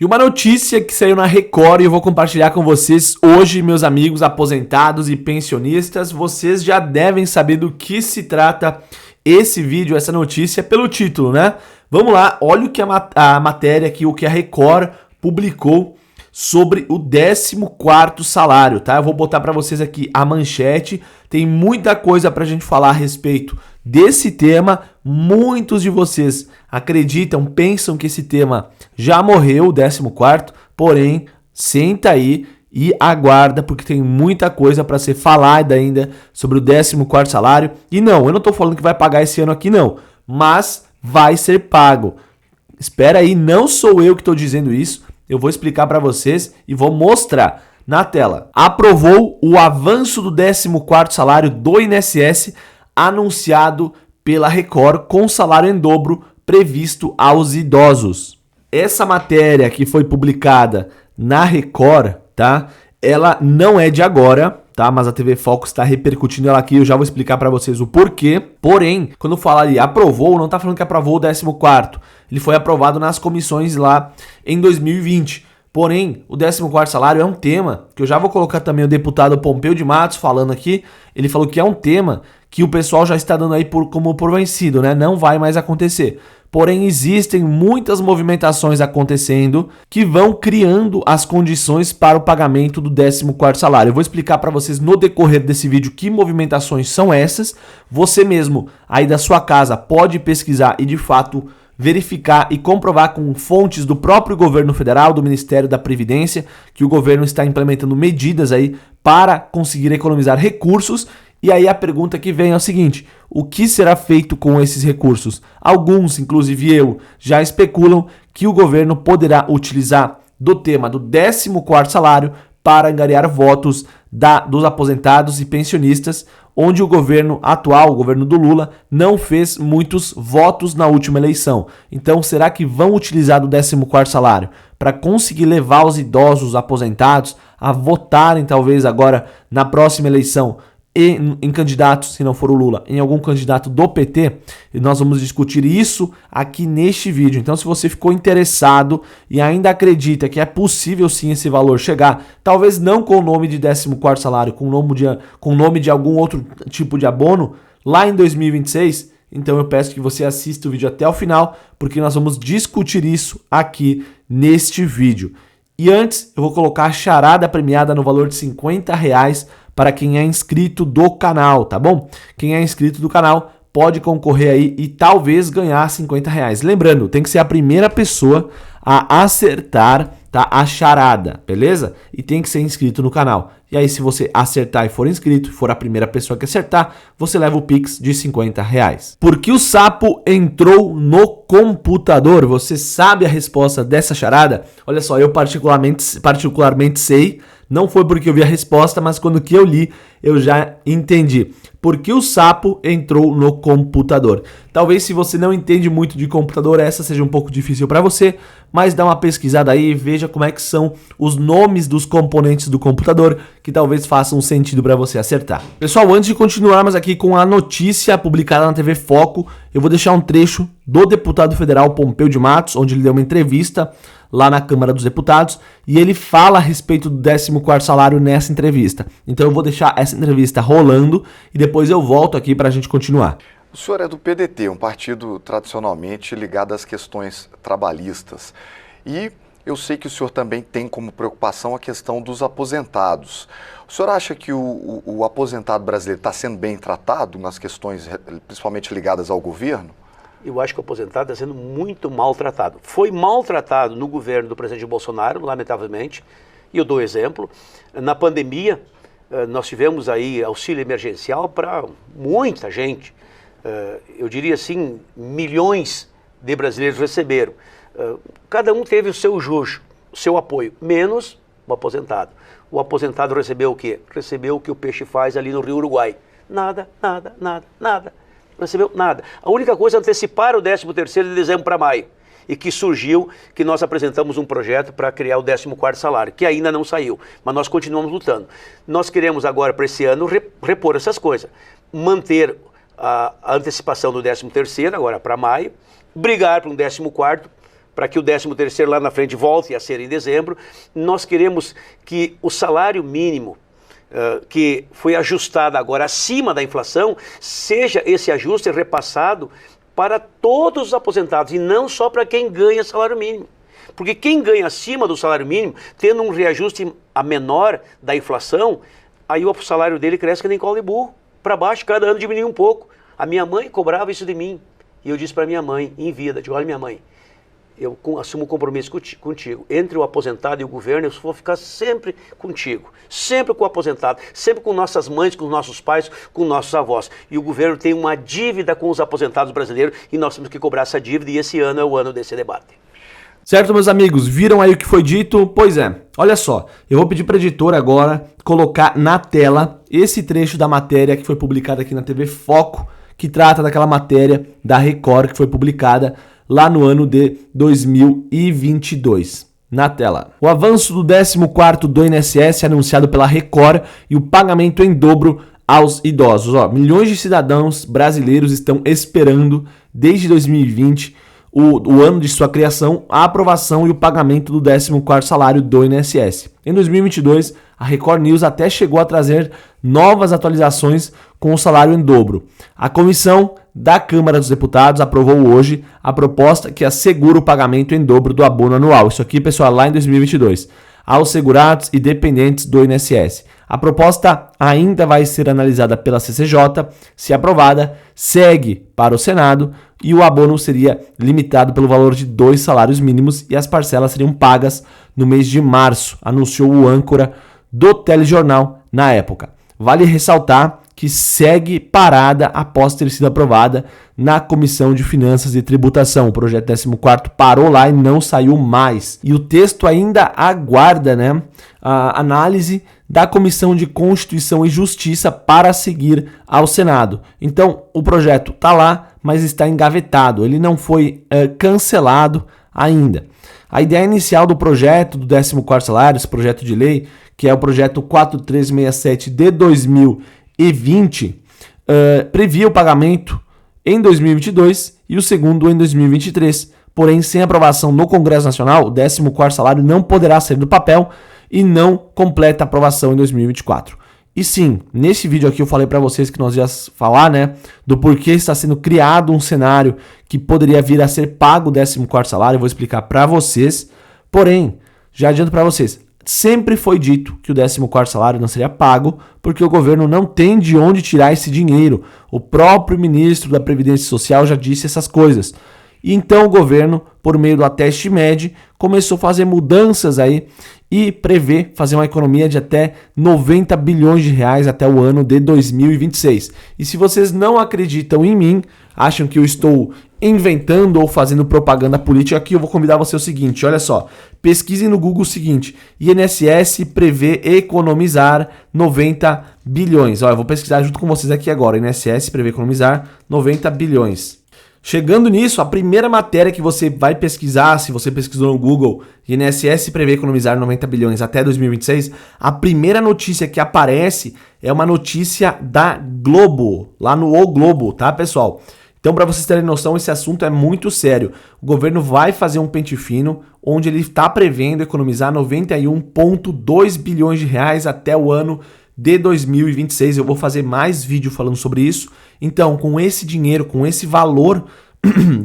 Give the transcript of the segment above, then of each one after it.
E uma notícia que saiu na Record e eu vou compartilhar com vocês hoje, meus amigos aposentados e pensionistas. Vocês já devem saber do que se trata esse vídeo, essa notícia, pelo título, né? Vamos lá, olha o que a matéria aqui, o que a Record publicou sobre o 14º salário, tá? Eu vou botar para vocês aqui a manchete. Tem muita coisa pra gente falar a respeito desse tema. Muitos de vocês acreditam, pensam que esse tema já morreu, o 14º, porém, senta aí e aguarda, porque tem muita coisa para ser falada ainda sobre o 14º salário. E não, eu não tô falando que vai pagar esse ano aqui não, mas vai ser pago. Espera aí, não sou eu que estou dizendo isso, eu vou explicar para vocês e vou mostrar na tela. Aprovou o avanço do 14º salário do INSS anunciado pela Record com salário em dobro previsto aos idosos. Essa matéria que foi publicada na Record, tá? Ela não é de agora, tá? Mas a TV Foco está repercutindo ela aqui, eu já vou explicar para vocês o porquê. Porém, quando falar ali aprovou, não tá falando que aprovou o 14º. Ele foi aprovado nas comissões lá em 2020. Porém, o 14º salário é um tema que eu já vou colocar também o deputado Pompeu de Matos falando aqui. Ele falou que é um tema que o pessoal já está dando aí como por vencido, né? Não vai mais acontecer. Porém, existem muitas movimentações acontecendo que vão criando as condições para o pagamento do 14º salário. Eu vou explicar para vocês no decorrer desse vídeo que movimentações são essas. Você mesmo aí da sua casa pode pesquisar e de fato verificar e comprovar com fontes do próprio governo federal, do Ministério da Previdência, que o governo está implementando medidas aí para conseguir economizar recursos. E aí a pergunta que vem é o seguinte: o que será feito com esses recursos? Alguns, inclusive eu, já especulam que o governo poderá utilizar do tema do 14º salário para angariar votos dos aposentados e pensionistas, onde o governo atual, o governo do Lula, não fez muitos votos na última eleição. Então, será que vão utilizar do 14º salário para conseguir levar os idosos aposentados a votarem, talvez agora na próxima eleição, em candidatos, se não for o Lula, em algum candidato do PT? E nós vamos discutir isso aqui neste vídeo. Então, se você ficou interessado e ainda acredita que é possível sim esse valor chegar, talvez não com o nome de 14º salário, com o nome de algum outro tipo de abono, lá em 2026, então eu peço que você assista o vídeo até o final, porque nós vamos discutir isso aqui neste vídeo. E antes, eu vou colocar a charada premiada no valor de R$50 para quem é inscrito do canal, tá bom? Quem é inscrito do canal pode concorrer aí e talvez ganhar R$50. Lembrando, tem que ser a primeira pessoa a acertar, tá, a charada, beleza? E tem que ser inscrito no canal. E aí, se você acertar e for inscrito, for a primeira pessoa que acertar, você leva o Pix de R$50. Por que o sapo entrou no computador? Você sabe a resposta dessa charada? Olha só, eu particularmente sei. Não foi porque eu vi a resposta, mas quando que eu li, eu já entendi. Por que o sapo entrou no computador? Talvez se você não entende muito de computador, essa seja um pouco difícil para você, mas dá uma pesquisada aí e veja como é que são os nomes dos componentes do computador, que talvez façam sentido para você acertar. Pessoal, antes de continuarmos aqui com a notícia publicada na TV Foco, eu vou deixar um trecho do deputado federal Pompeu de Matos, onde ele deu uma entrevista lá na Câmara dos Deputados, e ele fala a respeito do 14º salário nessa entrevista. Então eu vou deixar essa entrevista rolando e depois eu volto aqui para a gente continuar. O senhor é do PDT, um partido tradicionalmente ligado às questões trabalhistas. E eu sei que o senhor também tem como preocupação a questão dos aposentados. O senhor acha que o aposentado brasileiro está sendo bem tratado nas questões principalmente ligadas ao governo? Eu acho que o aposentado está sendo muito maltratado. Foi maltratado no governo do presidente Bolsonaro, lamentavelmente, e eu dou exemplo. Na pandemia, nós tivemos aí auxílio emergencial para muita gente. Eu diria assim, milhões de brasileiros receberam. Cada um teve o seu jujo, o seu apoio, menos o aposentado. O aposentado recebeu o quê? Recebeu o que o peixe faz ali no Rio Uruguai. Nada, nada, nada, nada. Não recebeu nada. A única coisa é antecipar o 13º de dezembro para maio. E que surgiu, que nós apresentamos um projeto para criar o 14º salário, que ainda não saiu, mas nós continuamos lutando. Nós queremos agora, para esse ano, repor essas coisas. Manter a antecipação do 13º, agora para maio, brigar para um 14º, para que o 13º lá na frente volte a ser em dezembro. Nós queremos que o salário mínimo, que foi ajustado agora acima da inflação, seja esse ajuste repassado para todos os aposentados e não só para quem ganha salário mínimo. Porque quem ganha acima do salário mínimo, tendo um reajuste a menor da inflação, aí o salário dele cresce que nem cola de burro, para baixo, cada ano diminui um pouco. A minha mãe cobrava isso de mim. E eu disse para minha mãe, em vida, digo, olha minha mãe, eu assumo um compromisso contigo. Entre o aposentado e o governo, eu vou ficar sempre contigo. Sempre com o aposentado, sempre com nossas mães, com nossos pais, com nossos avós. E o governo tem uma dívida com os aposentados brasileiros e nós temos que cobrar essa dívida e esse ano é o ano desse debate. Certo, meus amigos? Viram aí o que foi dito? Pois é, olha só, eu vou pedir para a editora agora colocar na tela esse trecho da matéria que foi publicada aqui na TV Foco, que trata daquela matéria da Record que foi publicada lá no ano de 2022. Na tela. O avanço do 14º do INSS anunciado pela Record e o pagamento em dobro aos idosos. Milhões de cidadãos brasileiros estão esperando desde 2020, o ano de sua criação, a aprovação e o pagamento do 14º salário do INSS. Em 2022, a Record News até chegou a trazer novas atualizações com o salário em dobro. A comissão da Câmara dos Deputados aprovou hoje a proposta que assegura o pagamento em dobro do abono anual. Isso aqui, pessoal, lá em 2022. Aos segurados e dependentes do INSS. A proposta ainda vai ser analisada pela CCJ. Se aprovada, segue para o Senado e o abono seria limitado pelo valor de 2 salários mínimos e as parcelas seriam pagas no mês de março, anunciou o âncora do telejornal na época. Vale ressaltar que segue parada após ter sido aprovada na Comissão de Finanças e Tributação. O projeto 14º parou lá e não saiu mais. E o texto ainda aguarda, a análise da Comissão de Constituição e Justiça para seguir ao Senado. Então, o projeto está lá, mas está engavetado. Ele não foi cancelado ainda. A ideia inicial do projeto do 14º salário, esse projeto de lei, que é o projeto 4367 de 2020, previa o pagamento em 2022 e o segundo em 2023. Porém, sem aprovação no Congresso Nacional, o 14º salário não poderá sair do papel e não completa a aprovação em 2024. E sim, nesse vídeo aqui eu falei para vocês que nós íamos falar, do porquê está sendo criado um cenário que poderia vir a ser pago o 14º salário. Eu vou explicar para vocês. Porém, já adianto para vocês, sempre foi dito que o 14º salário não seria pago porque o governo não tem de onde tirar esse dinheiro. O próprio ministro da Previdência Social já disse essas coisas. E então o governo, por meio do Ateste Med, começou a fazer mudanças aí e prevê fazer uma economia de até 90 bilhões de reais até o ano de 2026. E se vocês não acreditam em mim, acham que eu estou inventando ou fazendo propaganda política, aqui eu vou convidar você o seguinte, olha só, pesquisem no Google o seguinte, INSS prevê economizar 90 bilhões. Eu vou pesquisar junto com vocês aqui agora, INSS prevê economizar 90 bilhões. Chegando nisso, a primeira matéria que você vai pesquisar, se você pesquisou no Google, INSS prevê economizar 90 bilhões até 2026, a primeira notícia que aparece é uma notícia da Globo, lá no O Globo, tá, pessoal? Então, para vocês terem noção, esse assunto é muito sério. O governo vai fazer um pente fino, onde ele está prevendo economizar 91,2 bilhões de reais até o ano de 2026. Eu vou fazer mais vídeo falando sobre isso. Então, com esse dinheiro, com esse valor,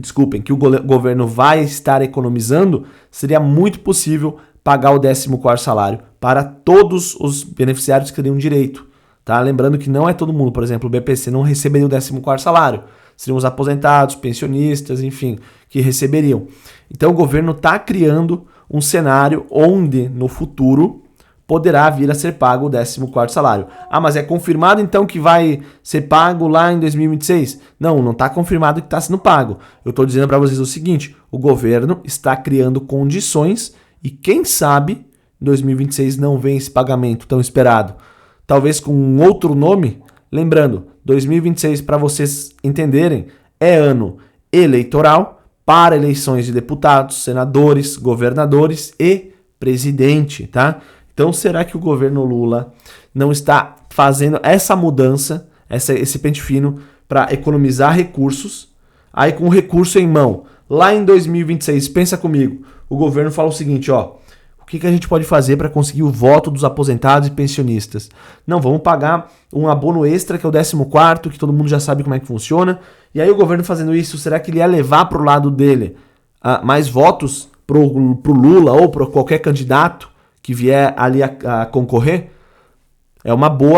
desculpem, que o governo vai estar economizando, seria muito possível pagar o 14º salário para todos os beneficiários que teriam direito. Tá? Lembrando que não é todo mundo, por exemplo, o BPC não receberia o 14º salário. Seriam os aposentados, pensionistas, enfim, que receberiam. Então o governo está criando um cenário onde, no futuro, poderá vir a ser pago o 14º salário. Ah, mas é confirmado então que vai ser pago lá em 2026? Não está confirmado que está sendo pago. Eu estou dizendo para vocês o seguinte, o governo está criando condições e quem sabe em 2026 não vem esse pagamento tão esperado. Talvez com um outro nome. Lembrando, 2026, para vocês entenderem, é ano eleitoral para eleições de deputados, senadores, governadores e presidente, tá? Então, será que o governo Lula não está fazendo essa mudança, esse pente fino, para economizar recursos? Aí, com o recurso em mão, Lá em 2026, pensa comigo, o governo fala o seguinte, ó, o que a gente pode fazer para conseguir o voto dos aposentados e pensionistas? Não, vamos pagar um abono extra, que é o 14º, que todo mundo já sabe como é que funciona. E aí o governo fazendo isso, será que ele ia levar para o lado dele mais votos pro Lula ou para qualquer candidato que vier ali a concorrer?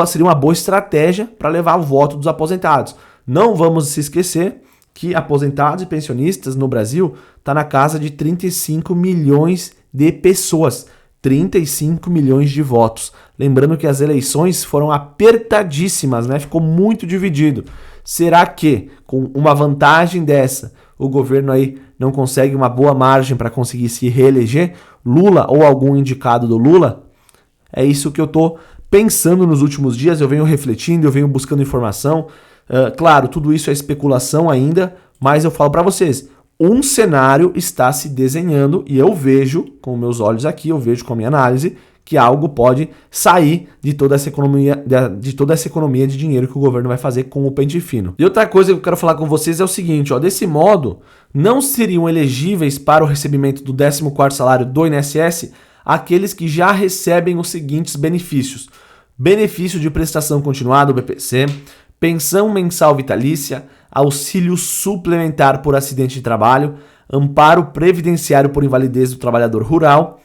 Seria uma boa estratégia para levar o voto dos aposentados. Não vamos se esquecer que aposentados e pensionistas no Brasil está na casa de 35 milhões de pessoas, 35 milhões de votos. Lembrando que as eleições foram apertadíssimas, né? Ficou muito dividido. Será que, com uma vantagem dessa, o governo aí não consegue uma boa margem para conseguir se reeleger? Lula ou algum indicado do Lula? É isso que eu estou pensando nos últimos dias, eu venho refletindo, eu venho buscando informação. Claro, tudo isso é especulação ainda, mas eu falo para vocês, um cenário está se desenhando e eu vejo com meus olhos aqui, eu vejo com a minha análise que algo pode sair de toda essa economia de dinheiro que o governo vai fazer com o pente fino. E outra coisa que eu quero falar com vocês é o seguinte, ó, desse modo, não seriam elegíveis para o recebimento do 14º salário do INSS aqueles que já recebem os seguintes benefícios: benefício de prestação continuada, o BPC, pensão mensal vitalícia, auxílio suplementar por acidente de trabalho, amparo previdenciário por invalidez do trabalhador rural.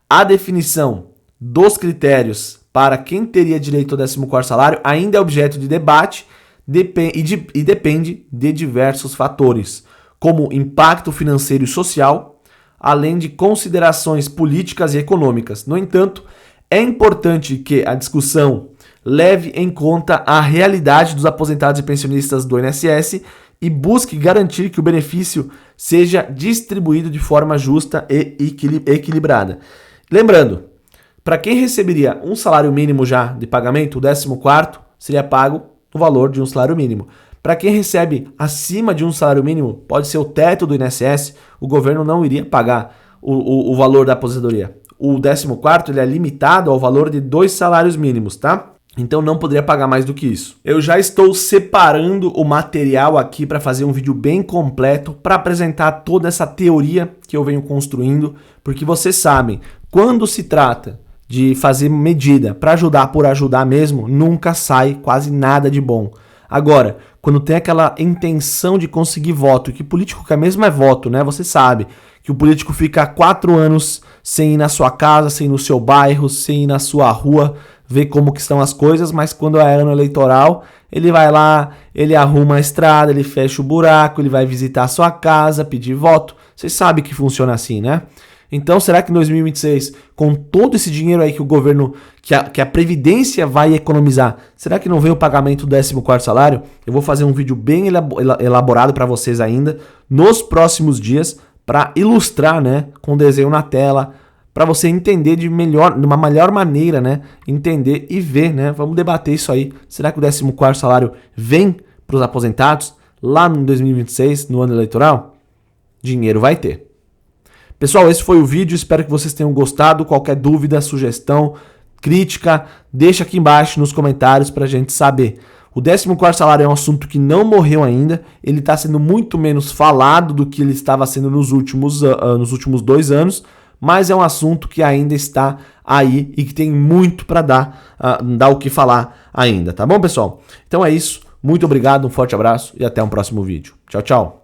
A definição dos critérios para quem teria direito ao 14º salário ainda é objeto de debate e depende de diversos fatores, como impacto financeiro e social, além de considerações políticas e econômicas. No entanto, é importante que a discussão leve em conta a realidade dos aposentados e pensionistas do INSS e busque garantir que o benefício seja distribuído de forma justa e equilibrada. Lembrando, para quem receberia um salário mínimo já de pagamento, o 14º seria pago no valor de um salário mínimo. Para quem recebe acima de um salário mínimo, pode ser o teto do INSS, o governo não iria pagar o valor da aposentadoria. O 14º ele é limitado ao valor de 2 salários mínimos, tá? Então não poderia pagar mais do que isso. Eu já estou separando o material aqui para fazer um vídeo bem completo para apresentar toda essa teoria que eu venho construindo, porque vocês sabem, quando se trata de fazer medida para ajudar por ajudar mesmo, nunca sai quase nada de bom. Agora, quando tem aquela intenção de conseguir voto, que político que mesmo é voto, né? Você sabe que o político fica 4 anos sem ir na sua casa, sem ir no seu bairro, sem ir na sua rua, ver como que estão as coisas, mas quando é ano eleitoral, ele vai lá, ele arruma a estrada, ele fecha o buraco, ele vai visitar a sua casa, pedir voto. Vocês sabem que funciona assim, né? Então, será que em 2026, com todo esse dinheiro aí que o governo, que a Previdência vai economizar, será que não vem o pagamento do 14º salário? Eu vou fazer um vídeo bem elaborado para vocês ainda, nos próximos dias, para ilustrar, né, com desenho na tela, para você entender de uma melhor maneira, né, entender e ver, né, vamos debater isso aí. Será que o 14º salário vem para os aposentados lá em 2026, no ano eleitoral? Dinheiro vai ter. Pessoal, esse foi o vídeo, espero que vocês tenham gostado. Qualquer dúvida, sugestão, crítica, deixa aqui embaixo nos comentários para a gente saber. O 14º salário é um assunto que não morreu ainda, ele está sendo muito menos falado do que ele estava sendo nos últimos 2 anos, mas é um assunto que ainda está aí e que tem muito para dar o que falar ainda, tá bom, pessoal? Então é isso, muito obrigado, um forte abraço e até um próximo vídeo. Tchau, tchau!